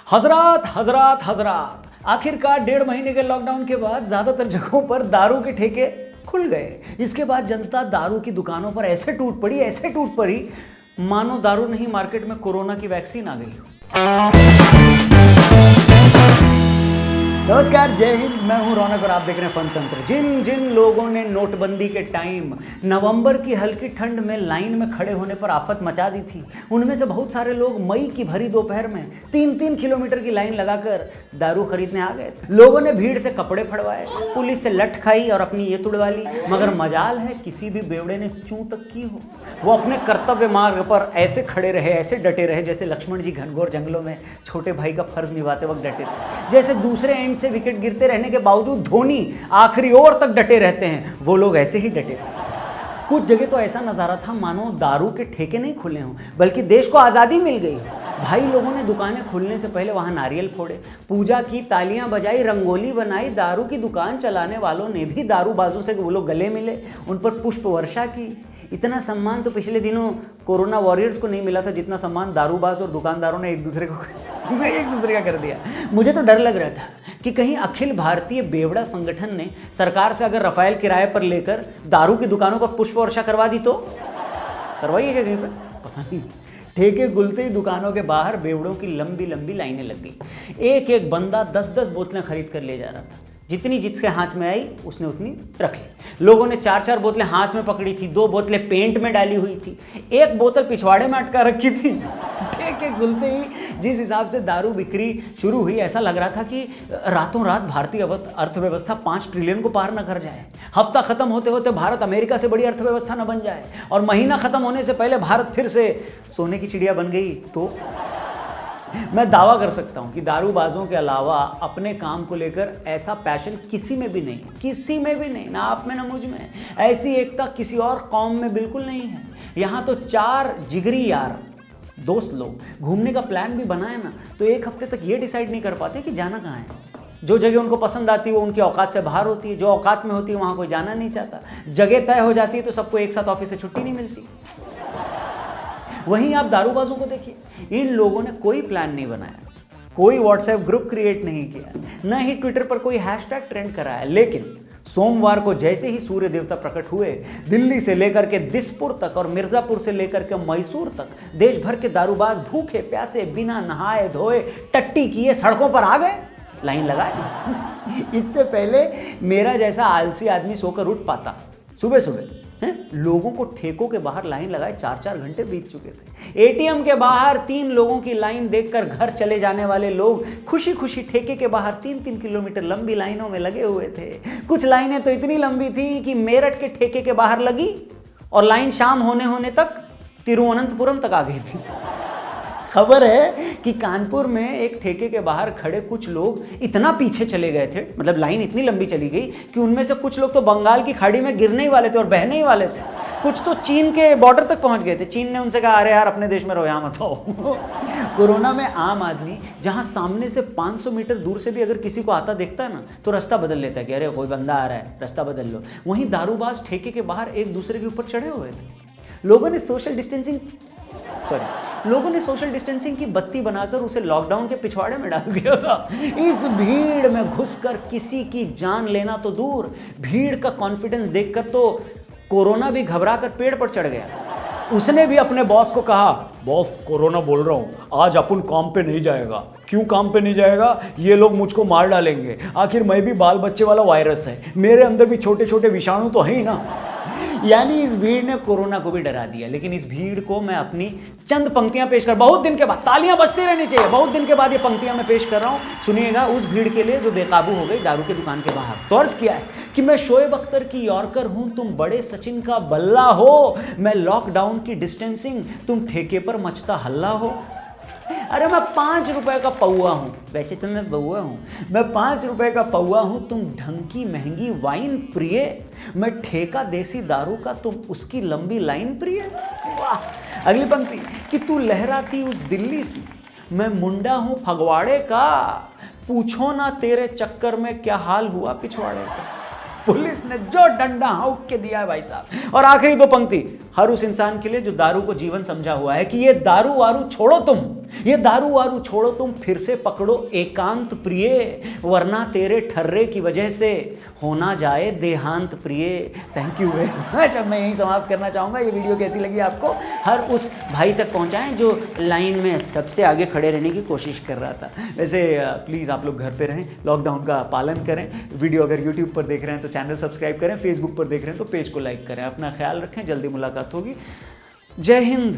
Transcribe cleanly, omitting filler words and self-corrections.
हजरात हजरात हजरात, आखिरकार 1.5 महीने के लॉकडाउन के बाद ज्यादातर जगहों पर दारू के ठेके खुल गए। इसके बाद जनता दारू की दुकानों पर ऐसे टूट पड़ी मानो दारू नहीं मार्केट में कोरोना की वैक्सीन आ गई हो। नमस्कार, जय हिंद। मैं हूं रौनक और आप देख रहे हैं फनतंत्र। जिन जिन लोगों ने नोटबंदी के टाइम नवंबर की हल्की ठंड में लाइन में खड़े होने पर आफत मचा दी थी, उनमें से बहुत सारे लोग मई की भरी दोपहर में 3-3 किलोमीटर की लाइन लगाकर दारू खरीदने आ गए थे। लोगों ने भीड़ से कपड़े फड़वाए, पुलिस से लठ खाई और अपनी ये तुड़वा ली, मगर मजाल है किसी भी बेवड़े ने चूं तक की हो। वो अपने कर्तव्य मार्ग पर ऐसे खड़े रहे, ऐसे डटे रहे जैसे लक्ष्मण जी घनघोर जंगलों में छोटे भाई का फर्ज निभाते वक्त डटे थे। जैसे दूसरे एंड से विकेट गिरते रहने के बावजूद धोनी आखिरी ओवर तक डटे रहते हैं, वो लोग ऐसे ही डटे थे। कुछ जगह तो ऐसा नजारा था मानो दारू के ठेके नहीं खुले हों, बल्कि देश को आज़ादी मिल गई। भाई लोगों ने दुकानें खुलने से पहले वहां नारियल फोड़े, पूजा की, तालियां बजाई, रंगोली बनाई। दारू की दुकान चलाने वालों ने भी दारूबाजों से वो लोग गले मिले, उन पर पुष्प वर्षा की। इतना सम्मान तो पिछले दिनों कोरोना वॉरियर्स को नहीं मिला था जितना सम्मान दारूबाज और दुकानदारों ने एक दूसरे का कर दिया। मुझे तो डर लग रहा था कि कहीं अखिल भारतीय बेवड़ा संगठन ने सरकार से अगर रफाल किराए पर लेकर दारू की दुकानों पर पुष्प वर्षा करवा दी तो करवाइए क्या कहीं पर, पता नहीं। ठेके खुलते ही दुकानों के बाहर बेवड़ों की लंबी लंबी लाइनें लग गई। एक एक बंदा 10-10 बोतलें खरीद कर ले जा रहा था। जितनी जिसके हाथ में आई उसने उतनी रख ली। लोगों ने 4-4 बोतलें हाथ में पकड़ी थी, 2 बोतलें पेंट में डाली हुई थी, 1 बोतल पिछवाड़े में अटका रखी थी। ठेके खुलते ही जिस हिसाब से दारू बिक्री शुरू हुई, ऐसा लग रहा था कि रातों रात भारतीय अर्थव्यवस्था 5 ट्रिलियन को पार न कर जाए। हफ्ता खत्म होते होते भारत अमेरिका से बड़ी अर्थव्यवस्था न बन जाए, और महीना खत्म होने से पहले भारत फिर से सोने की चिड़िया बन गई। तो मैं दावा कर सकता हूं कि दारूबाजों के अलावा अपने काम को लेकर ऐसा पैशन किसी में भी नहीं, ना आप में ना मुझ में। ऐसी एकता किसी और कौम में बिल्कुल नहीं है। यहाँ तो 4 जिगरी यार दोस्त लोग घूमने का प्लान भी बनाए ना, तो 1 हफ्ते तक ये डिसाइड नहीं कर पाते कि जाना कहाँ है। जो जगह उनको पसंद आती है वो उनकी औकात से बाहर होती है, जो औकात में होती है वहाँ कोई जाना नहीं चाहता। जगह तय हो जाती है तो सबको एक साथ ऑफिस से छुट्टी नहीं मिलती। वहीं आप दारूबाजों को देखिए, इन लोगों ने कोई प्लान नहीं बनाया, कोई व्हाट्सएप ग्रुप क्रिएट नहीं किया, न ही ट्विटर पर कोई हैशटैग ट्रेंड कराया। लेकिन सोमवार को जैसे ही सूर्य देवता प्रकट हुए, दिल्ली से लेकर के दिसपुर तक और मिर्जापुर से लेकर के मैसूर तक देश भर के दारूबाज भूखे प्यासे बिना नहाए धोए टट्टी किए सड़कों पर आ गए, लाइन लगाए। इससे पहले मेरा जैसा आलसी आदमी सोकर उठ पाता सुबह सुबह लोगों को ठेकों के बाहर लाइन लगाए 4-4 घंटे बीत चुके थे। एटीएम के बाहर 3 लोगों की लाइन देखकर घर चले जाने वाले लोग खुशी खुशी ठेके के बाहर 3-3 किलोमीटर लंबी लाइनों में लगे हुए थे। कुछ लाइनें तो इतनी लंबी थी कि मेरठ के ठेके के बाहर लगी और लाइन शाम होने तक तिरुवनंतपुरम तक आ गई थी। खबर है कि कानपुर में एक ठेके के बाहर खड़े कुछ लोग इतना पीछे चले गए थे, मतलब लाइन इतनी लंबी चली गई कि उनमें से कुछ लोग तो बंगाल की खाड़ी में गिरने ही वाले थे और बहने ही वाले थे। कुछ तो चीन के बॉर्डर तक पहुंच गए थे। चीन ने उनसे कहा, अरे यार अपने देश में रहो, यहाँ मत आओ। कोरोना में आम आदमी जहां सामने से 500 मीटर दूर से भी अगर किसी को आता देखता है ना, तो रास्ता बदल लेता है कि अरे कोई बंदा आ रहा है, रास्ता बदल लो। वहीं दारूबाज ठेके के बाहर एक दूसरे के ऊपर चढ़े हुए थे। लोगों ने सोशल डिस्टेंसिंग की बत्ती बनाकर उसे लॉकडाउन के पिछवाड़े में डाल दिया था। इस भीड़ में घुसकर किसी की जान लेना तो दूर, भीड़ का कॉन्फिडेंस देखकर तो कोरोना भी घबरा कर पेड़ पर चढ़ गया। उसने भी अपने बॉस को कहा, बॉस कोरोना बोल रहा हूं, आज अपन काम पे नहीं जाएगा। क्यों काम पे नहीं जाएगा? ये लोग मुझको मार डालेंगे। आखिर मैं भी बाल बच्चे वाला वायरस है, मेरे अंदर भी छोटे छोटे विषाणु तो है ही ना। यानी इस भीड़ ने कोरोना को भी डरा दिया। लेकिन इस भीड़ को मैं अपनी चंद पंक्तियां पेश कर, बहुत दिन के बाद, तालियां बजती रहनी चाहिए, बहुत दिन के बाद ये पंक्तियां मैं पेश कर रहा हूं। सुनिएगा उस भीड़ के लिए जो बेकाबू हो गई दारू की दुकान के बाहर। तो अर्ज किया है कि मैं शोएब अख्तर की यॉर्कर हूं, तुम बड़े सचिन का बल्ला हो। मैं लॉकडाउन की डिस्टेंसिंग, तुम ठेके पर मचता हल्ला हो। अरे मैं 5 रुपए का पौआ हूं, वैसे तो मैं बउआ हूं। मैं 5 रुपए का पौआ हूं, तुम ढंग की महंगी वाइन प्रिय। मैं ठेका देसी दारू का, तुम उसकी लंबी लाइन प्रिय। वाह। अगली पंक्ति कि तू लहराती उस दिल्ली सी, मैं मुंडा हूं फगवाड़े का। पूछो ना तेरे चक्कर में क्या हाल हुआ पिछवाड़े का। पुलिस ने जो डंडा हाँक के दिया है भाई साहब। और आखिरी दो पंक्ति हर उस इंसान के लिए जो दारू को जीवन समझा हुआ है कि ये दारू वारू छोड़ो तुम, ये दारू वारू छोड़ो तुम, फिर से पकड़ो एकांत प्रिय, वरना तेरे ठर्रे की वजह से होना जाए देहांत प्रिय। Thank you very much. अब मैं यहीं समाप्त करना चाहूँगा। ये वीडियो कैसी लगी आपको? हर उस भाई तक पहुँचाएं जो लाइन में सबसे आगे खड़े रहने की कोशिश कर रहा था। वैसे प्लीज़ आप लोग घर पे रहें, लॉकडाउन का पालन करें। वीडियो अगर यूट्यूब पर देख रहे हैं तो चैनल सब्सक्राइब करें, फेसबुक पर देख रहे हैं तो पेज को लाइक करें। अपना ख्याल रखें, जल्दी मुलाकात होगी। जय हिंद।